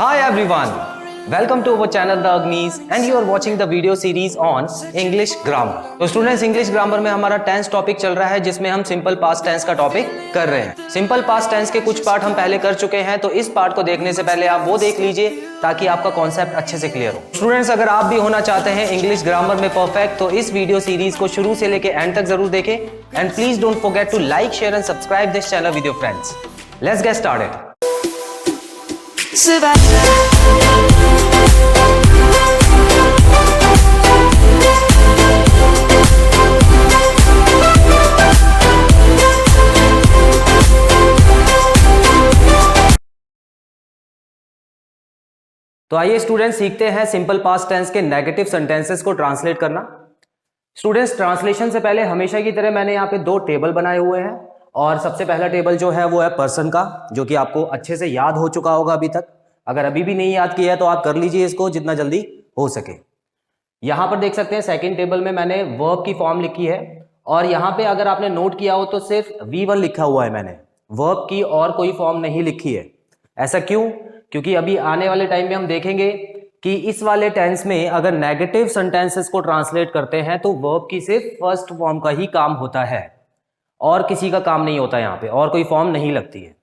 Hi everyone, welcome to our channel The Agnis and you are watching the video series on English Grammar। तो students English grammar में हमारा tense topic चल रहा है जिसमें हम सिंपल पास्ट टेंस का टॉपिक कर रहे हैं। सिंपल पास्ट टेंस के कुछ पार्ट हम पहले कर चुके हैं, तो इस पार्ट को देखने से पहले आप वो देख लीजिए ताकि आपका कॉन्सेप्ट अच्छे से क्लियर हो। स्टूडेंट्स अगर आप भी होना चाहते हैं इंग्लिश ग्रामर में परफेक्ट तो इस वीडियो सीरीज को शुरू से लेकर एंड तक जरूर देखें and please don't forget to like share and subscribe this channel with your friends. Let's get started. तो आइए स्टूडेंट्स सीखते हैं सिंपल पास्ट टेंस के नेगेटिव सेंटेंसेस को ट्रांसलेट करना। स्टूडेंट्स ट्रांसलेशन से पहले हमेशा की तरह मैंने यहाँ पे दो टेबल बनाए हुए हैं और सबसे पहला टेबल जो है वो है पर्सन का, जो कि आपको अच्छे से याद हो चुका होगा अभी तक। अगर अभी भी नहीं याद किया है तो आप कर लीजिए इसको जितना जल्दी हो सके। यहाँ पर देख सकते हैं सेकेंड टेबल में मैंने वर्ब की फॉर्म लिखी है और यहाँ पे अगर आपने नोट किया हो तो सिर्फ V1 लिखा हुआ है, मैंने वर्ब की और कोई फॉर्म नहीं लिखी है। ऐसा क्यों? क्योंकि अभी आने वाले टाइम में हम देखेंगे कि इस वाले टेंस में अगर नेगेटिव सेंटेंसेस को ट्रांसलेट करते हैं तो वर्ब की सिर्फ फर्स्ट फॉर्म का ही काम होता है और किसी का काम नहीं होता, यहाँ पे और कोई फॉर्म नहीं लगती है।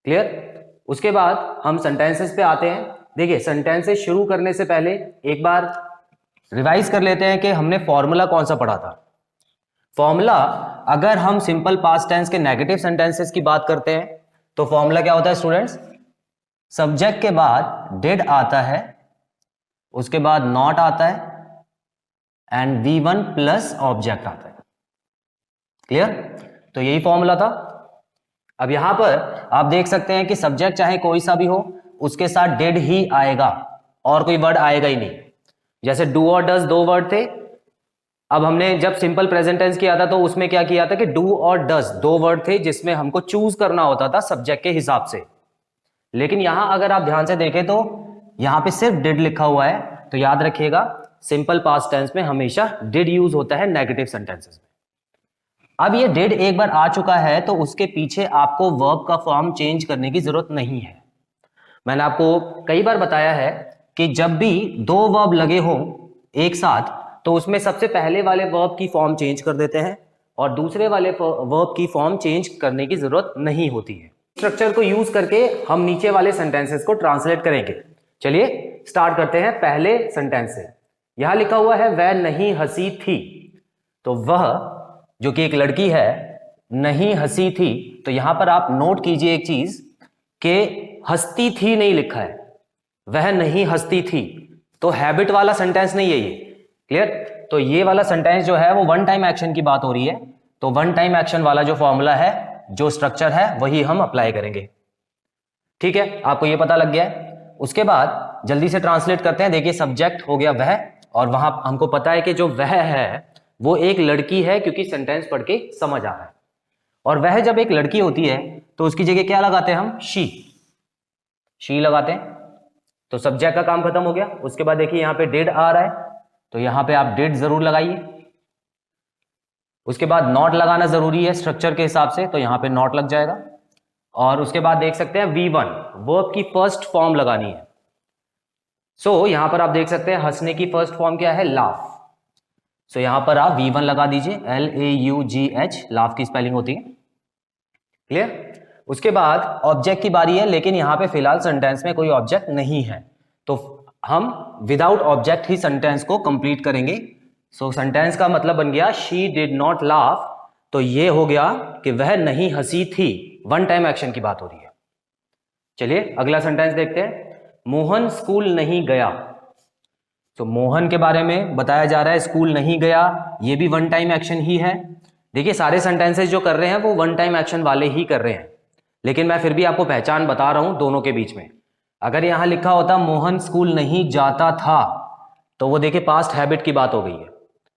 क्लियर? उसके बाद हम सेंटेंसेस पे आते हैं। देखिए सेंटेंसेस शुरू करने से पहले एक बार रिवाइज कर लेते हैं कि हमने फॉर्मूला कौन सा पढ़ा था। फॉर्मूला अगर हम सिंपल पास्ट टेंस के नेगेटिव सेंटेंसेस की बात करते हैं तो फॉर्मूला क्या होता है स्टूडेंट्स? सब्जेक्ट के बाद डिड आता है, उसके बाद नॉट आता है एंड V1 प्लस ऑब्जेक्ट आता है। क्लियर? तो यही फॉर्मूला था। अब यहां पर आप देख सकते हैं कि सब्जेक्ट चाहे कोई सा भी हो उसके साथ डिड ही आएगा और कोई वर्ड आएगा ही नहीं। जैसे डू और डज दो वर्ड थे, अब हमने जब सिंपल प्रेजेंट टेंस किया था तो उसमें क्या किया था कि डू और डज दो वर्ड थे जिसमें हमको चूज करना होता था सब्जेक्ट के हिसाब से। लेकिन यहां अगर आप ध्यान से देखें तो यहां पे सिर्फ डिड लिखा हुआ है, तो याद रखिएगा सिंपल पास्ट टेंस में हमेशा डिड यूज होता है नेगेटिव सेंटेंसेस में। अब ये डिड एक बार आ चुका है तो उसके पीछे आपको वर्ब का फॉर्म चेंज करने की जरूरत नहीं है। मैंने आपको कई बार बताया है कि जब भी दो वर्ब लगे हों एक साथ तो उसमें सबसे पहले वाले वर्ब की फॉर्म चेंज कर देते हैं और दूसरे वाले वर्ब की फॉर्म चेंज करने की जरूरत नहीं होती है। स्ट्रक्चर को यूज करके हम नीचे वाले सेंटेंसेस को ट्रांसलेट करेंगे। चलिए स्टार्ट करते हैं पहले सेंटेंस से। यहां लिखा हुआ है वह नहीं हंसी थी, तो वह जो कि एक लड़की है नहीं हंसी थी, तो यहां पर आप नोट कीजिए एक चीज कि हंसती थी नहीं लिखा है, वह नहीं हंसती थी, तो हैबिट वाला सेंटेंस नहीं है ये। क्लियर? तो ये वाला सेंटेंस जो है वो वन टाइम एक्शन की बात हो रही है, तो वन टाइम एक्शन वाला जो फॉर्मूला है जो स्ट्रक्चर है वही हम अप्लाई करेंगे। ठीक है, आपको ये पता लग गया है। उसके बाद जल्दी से ट्रांसलेट करते हैं। देखिए सब्जेक्ट हो गया वह और वहां हमको पता है कि जो वह है वो एक लड़की है क्योंकि सेंटेंस पढ़ के समझ आ रहा है। और वह जब एक लड़की होती है तो उसकी जगह क्या लगाते हैं हम? शी लगाते हैं। तो सब्जेक्ट का काम खत्म हो गया। उसके बाद देखिए यहां पे डिड आ रहा है तो यहां पे आप डिड जरूर लगाइए। उसके बाद नॉट लगाना जरूरी है स्ट्रक्चर के हिसाब से, तो यहां पे नॉट लग जाएगा। और उसके बाद देख सकते हैं V1 वर्ब की फर्स्ट फॉर्म लगानी है। सो यहां पर आप देख सकते हैं हंसने की फर्स्ट फॉर्म क्या है? लाफ। सो यहां पर आप V1 लगा दीजिए, LAUGH लाफ की स्पेलिंग होती है। क्लियर? उसके बाद ऑब्जेक्ट की बारी है, लेकिन यहां पे फिलहाल सेंटेंस में कोई ऑब्जेक्ट नहीं है तो हम विदाउट ऑब्जेक्ट ही सेंटेंस को कंप्लीट करेंगे। सो सेंटेंस का मतलब बन गया शी डिड नॉट लाफ, तो ये हो गया कि वह नहीं हंसी थी। वन टाइम एक्शन की बात हो रही है। चलिए अगला सेंटेंस देखते हैं। मोहन स्कूल नहीं गया। तो मोहन के बारे में बताया जा रहा है स्कूल नहीं गया, ये भी वन टाइम एक्शन ही है। देखिए सारे सेंटेंसेस जो कर रहे हैं वो वन टाइम एक्शन वाले ही कर रहे हैं, लेकिन मैं फिर भी आपको पहचान बता रहा हूं दोनों के बीच में। अगर यहां लिखा होता मोहन स्कूल नहीं जाता था तो वो देखिए पास्ट हैबिट की बात हो गई है।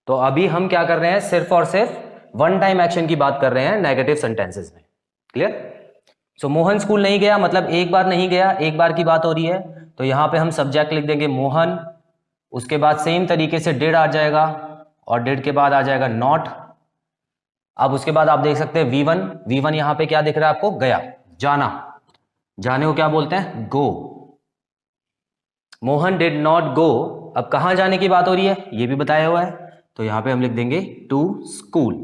तो अभी हम क्या कर रहे हैं? सिर्फ और सिर्फ वन टाइम एक्शन की बात कर रहे हैं नेगेटिव सेंटेंसेस में। क्लियर? सो मोहन स्कूल नहीं गया मतलब एक बार नहीं गया, एक बार की बात हो रही है, तो यहां पे हम सब्जेक्ट लिख देंगे मोहन। उसके बाद सेम तरीके से डिड आ जाएगा और डिड के बाद आ जाएगा नॉट। अब उसके बाद आप देख सकते हैं V1 यहां पे क्या दिख रहा है आपको? गया, जाना। जाने को क्या बोलते हैं? गो। मोहन डिड नॉट गो, अब कहां जाने की बात हो रही है ये भी बताया हुआ है, तो यहां पे हम लिख देंगे to school.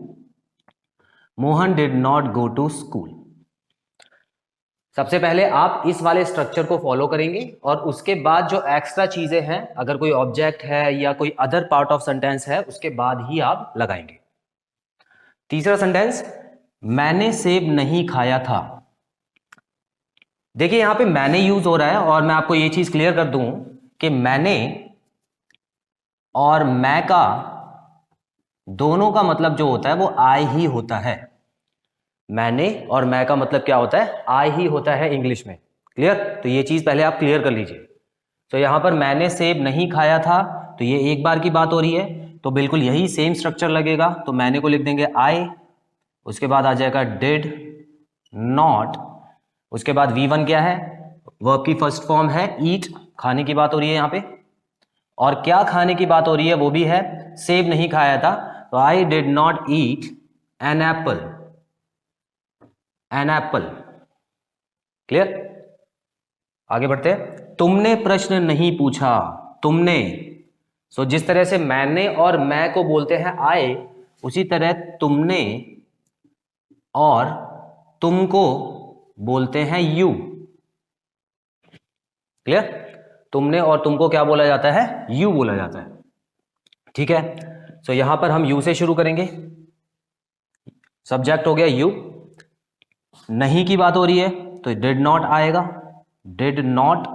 Mohan did not go to school. सबसे पहले आप इस वाले स्ट्रक्चर को फॉलो करेंगे और उसके बाद जो एक्स्ट्रा चीजें हैं, अगर कोई ऑब्जेक्ट है या कोई अदर पार्ट ऑफ सेंटेंस है, उसके बाद ही आप लगाएंगे। तीसरा सेंटेंस, मैंने सेब नहीं खाया था। देखिए यहां पे मैंने यूज हो रहा है और मैं आपको ये चीज क्लियर कर दूं कि मैंने और मैं का दोनों का मतलब जो होता है वो आई ही होता है। मैंने और मैं का मतलब क्या होता है, आई ही होता है इंग्लिश में। क्लियर? तो ये चीज पहले आप क्लियर कर लीजिए। तो यहां पर मैंने सेब नहीं खाया था, तो ये एक बार की बात हो रही है, तो बिल्कुल यही सेम स्ट्रक्चर लगेगा। तो मैंने को लिख देंगे आई, उसके बाद आ जाएगा डिड नॉट, उसके बाद V1 क्या है, वर्ब की फर्स्ट फॉर्म है ईट, खाने की बात हो रही है यहां पे, और क्या खाने की बात हो रही है वो भी है, सेब नहीं खाया था, तो I did not eat an apple. An apple. Clear? आगे बढ़ते हैं। तुमने प्रश्न नहीं पूछा। तुमने, सो जिस तरह से मैंने और मैं को बोलते हैं आए, उसी तरह तुमने और तुमको बोलते हैं यू। क्लियर? तुमने और तुमको क्या बोला जाता है, यू बोला जाता है। ठीक है, सो यहां पर हम यू से शुरू करेंगे। सब्जेक्ट हो गया यू, नहीं की बात हो रही है तो डिड नॉट आएगा। डिड नॉट,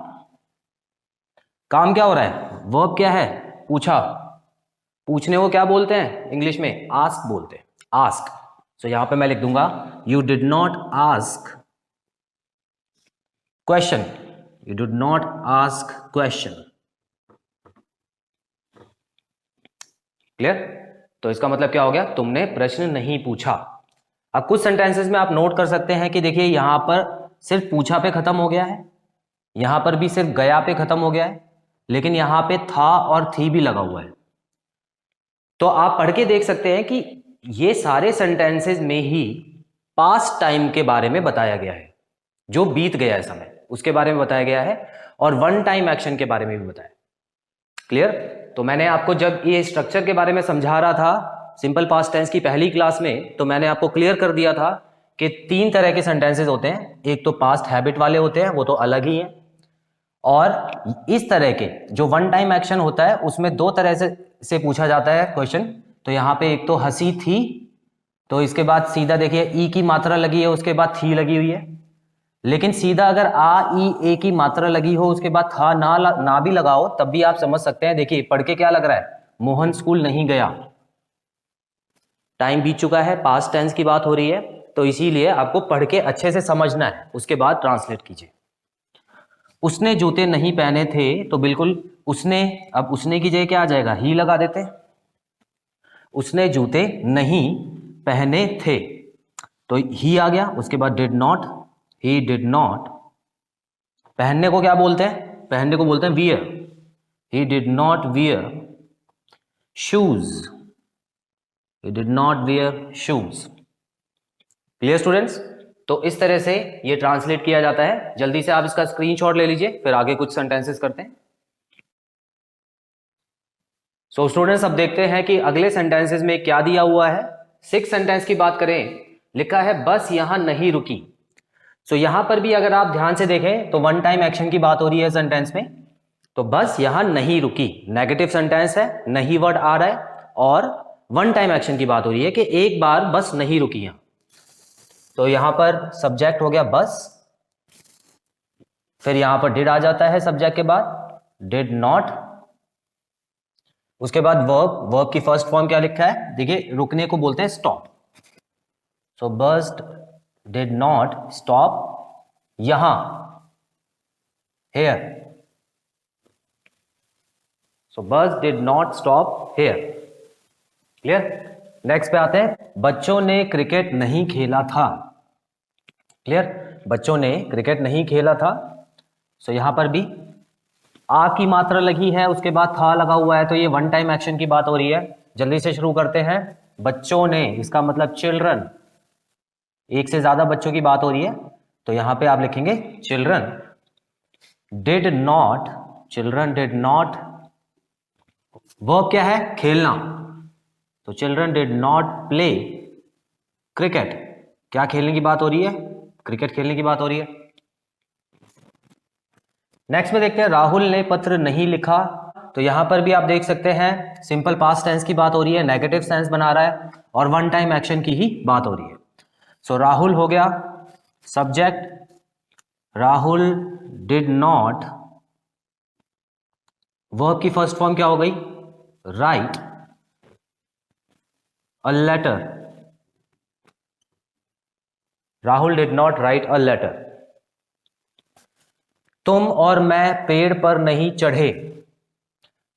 काम क्या हो रहा है, वर्ब क्या है, पूछा। पूछने को क्या बोलते हैं इंग्लिश में, आस्क बोलते हैं, आस्क। सो यहां पे मैं लिख दूंगा you did not ask question. You did not ask question. Clear? तो इसका मतलब क्या हो गया, तुमने प्रश्न नहीं पूछा। अब कुछ सेंटेंसेस में आप नोट कर सकते हैं कि देखिए यहां पर सिर्फ पूछा पे खत्म हो गया है, यहां पर भी सिर्फ गया पे खत्म हो गया है, लेकिन यहां पे था और थी भी लगा हुआ है। तो आप पढ़ के देख सकते हैं कि ये सारे सेंटेंसेस में ही पास्ट टाइम के बारे में बताया गया है, जो बीत गया है समय उसके बारे में बताया गया है, और वन टाइम एक्शन के बारे में भी बताया। क्लियर? तो मैंने आपको जब ये स्ट्रक्चर के बारे में समझा रहा था सिंपल पास्ट टेंस की पहली क्लास में, तो मैंने आपको क्लियर कर दिया था कि तीन तरह के सेंटेंसेस होते हैं। एक तो पास्ट हैबिट वाले होते हैं, वो तो अलग ही हैं, और इस तरह के जो वन टाइम एक्शन होता है उसमें दो तरह से पूछा जाता है क्वेश्चन। तो यहां पे एक तो हंसी थी, तो इसके बाद सीधा देखिए ई की मात्रा लगी है, उसके बाद थी लगी हुई है। लेकिन सीधा अगर आ ई ए की मात्रा लगी हो, उसके बाद था ना भी लगाओ, तब भी आप समझ सकते हैं। देखिए पढ़ के क्या लग रहा है, मोहन स्कूल नहीं गया, टाइम बीत चुका है, पास्ट टेंस की बात हो रही है, तो इसीलिए आपको पढ़ के अच्छे से समझना है, उसके बाद ट्रांसलेट कीजिए। उसने जूते नहीं पहने थे, तो बिल्कुल उसने, अब उसने की जगह क्या आ जाएगा, ही लगा देते। उसने जूते नहीं पहने थे, तो ही आ गया, उसके बाद did not, he did not. पहनने को क्या बोलते हैं, पहनने को बोलते हैं wear. He did not wear shoes. He did not wear shoes. Clear students? तो इस तरह से ये ट्रांसलेट किया जाता है। जल्दी से आप इसका स्क्रीनशॉट ले लीजिए, फिर आगे कुछ सेंटेंसेस करते हैं। सो स्टूडेंट्स अब देखते हैं कि अगले सेंटेंसेस में क्या दिया हुआ है। सिक्स सेंटेंस की बात करें, लिखा है बस यहां नहीं रुकी। सो यहां पर भी अगर आप ध्यान से देखें तो वन टाइम एक्शन की बात हो रही है सेंटेंस में। तो बस यहां नहीं रुकी, नेगेटिव सेंटेंस है, नहीं वर्ड आ रहा है, और वन टाइम एक्शन की बात हो रही है कि एक बार बस नहीं रुकी यहां। तो यहां पर सब्जेक्ट हो गया बस, फिर यहां पर डिड आ जाता है सब्जेक्ट के बाद, डिड नॉट। उसके बाद वर्ब, वर्ब की फर्स्ट फॉर्म क्या लिखा है, देखिए रुकने को बोलते हैं स्टॉप। सो बस डिड नॉट स्टॉप यहां, हेयर। सो बस did not stop hair. Clear? Next पे आते हैं, बच्चों ने क्रिकेट नहीं खेला था। क्लियर? बच्चों ने क्रिकेट नहीं खेला था। सो यहां पर भी आ की मात्रा लगी है, उसके बाद था लगा हुआ है, तो ये वन टाइम एक्शन की बात हो रही है। जल्दी से शुरू करते हैं। बच्चों ने, इसका मतलब चिल्ड्रन, एक से ज्यादा बच्चों की बात हो रही है, तो यहां पे आप लिखेंगे children. Did not children did not, verb क्या है? खेलना, तो children did not play cricket. क्या खेलने की बात हो रही है? क्रिकेट खेलने की बात हो रही है। नेक्स्ट में देखते हैं, राहुल ने पत्र नहीं लिखा। तो यहां पर भी आप देख सकते हैं सिंपल पास्ट टेंस की बात हो रही है, नेगेटिव सेंस बना रहा है और वन टाइम एक्शन की ही बात हो रही है। सो राहुल हो गया subject, Rahul did not, verb की फर्स्ट फॉर्म क्या हो गई? Write a letter, Rahul did not write a letter. तुम और मैं पेड़ पर नहीं चढ़े।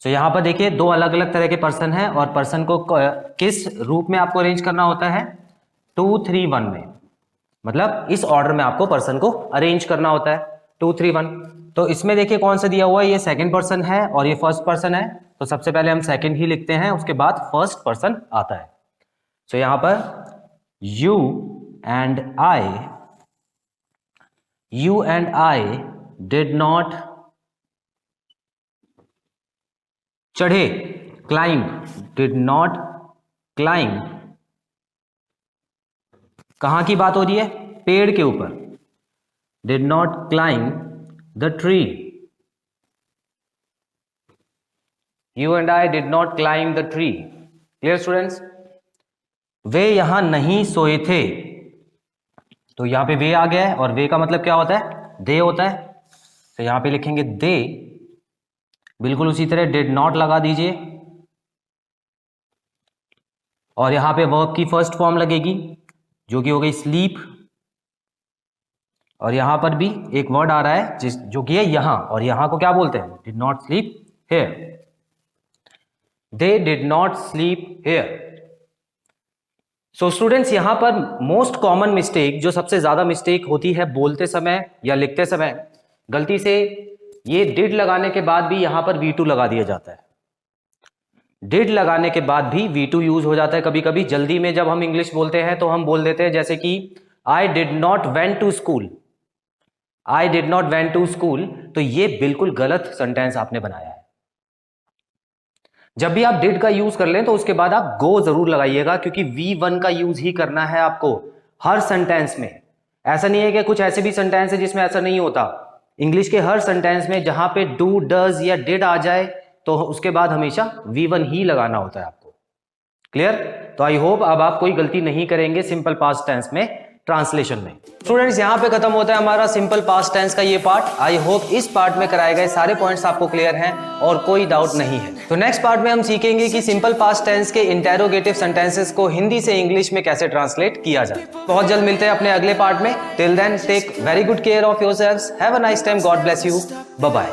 तो यहां पर देखिए दो अलग अलग तरह के पर्सन हैं और पर्सन को किस रूप में आपको अरेंज करना होता है? 2, 3, 1 में, मतलब इस ऑर्डर में आपको पर्सन को अरेंज करना होता है 2, 3, 1। तो इसमें देखिए कौन सा दिया हुआ है, ये सेकंड पर्सन है और ये फर्स्ट पर्सन है, तो सबसे पहले हम सेकंड ही लिखते हैं, उसके बाद फर्स्ट पर्सन आता है। तो यहां पर you and I did not चढ़े, क्लाइंब, डिड नॉट क्लाइंब। कहां की बात हो रही है? पेड़ के ऊपर, did not climb the tree. You and I did not climb the tree. Clear students? वे यहां नहीं सोए थे, तो यहां पे वे आ गया है और वे का मतलब क्या होता है? दे होता है, तो यहां पे लिखेंगे दे। बिल्कुल उसी तरह डिड नॉट लगा दीजिए और यहां पे वर्ब की फर्स्ट फॉर्म लगेगी जो कि हो गई स्लीप, और यहां पर भी एक वर्ड आ रहा है जो कि है यहां, और यहां को क्या बोलते हैं? Did not sleep here, they did not sleep here. So students, यहां पर मोस्ट कॉमन मिस्टेक, जो सबसे ज्यादा मिस्टेक होती है बोलते समय या लिखते समय, गलती से ये डिड लगाने के बाद भी यहां पर V2 लगा दिया जाता है। डिड लगाने के बाद भी V2 यूज हो जाता है कभी कभी। जल्दी में जब हम इंग्लिश बोलते हैं तो हम बोल देते हैं जैसे कि I did not went to school, I did not went to school, तो ये बिल्कुल गलत सेंटेंस आपने बनाया है। जब भी आप डिड का यूज कर लें तो उसके बाद आप गो जरूर लगाइएगा, क्योंकि V1 का यूज ही करना है आपको हर सेंटेंस में। ऐसा नहीं है कि कुछ ऐसे भी सेंटेंस है जिसमें ऐसा नहीं होता। इंग्लिश के हर सेंटेंस में जहां पे डू, डज या डिड आ जाए तो उसके बाद हमेशा V1 ही लगाना होता है आपको। क्लियर? तो आई होप अब आप कोई गलती नहीं करेंगे सिंपल पास्ट टेंस में ट्रांसलेशन में। स्टूडेंट्स, यहां पे खत्म होता है हमारा सिंपल पास्ट टेंस का ये पार्ट। आई होप इस पार्ट में कराए गए सारे पॉइंट्स आपको क्लियर हैं और कोई डाउट नहीं है। तो नेक्स्ट पार्ट में हम सीखेंगे कि सिंपल पास्ट टेंस के इंटेरोगेटिव सेंटेंसेस को हिंदी से इंग्लिश में कैसे ट्रांसलेट किया जाए। बहुत जल्द मिलते हैं अपने अगले पार्ट में। Till then, take very good care of yourselves. Have a nice time. God bless you. Bye bye.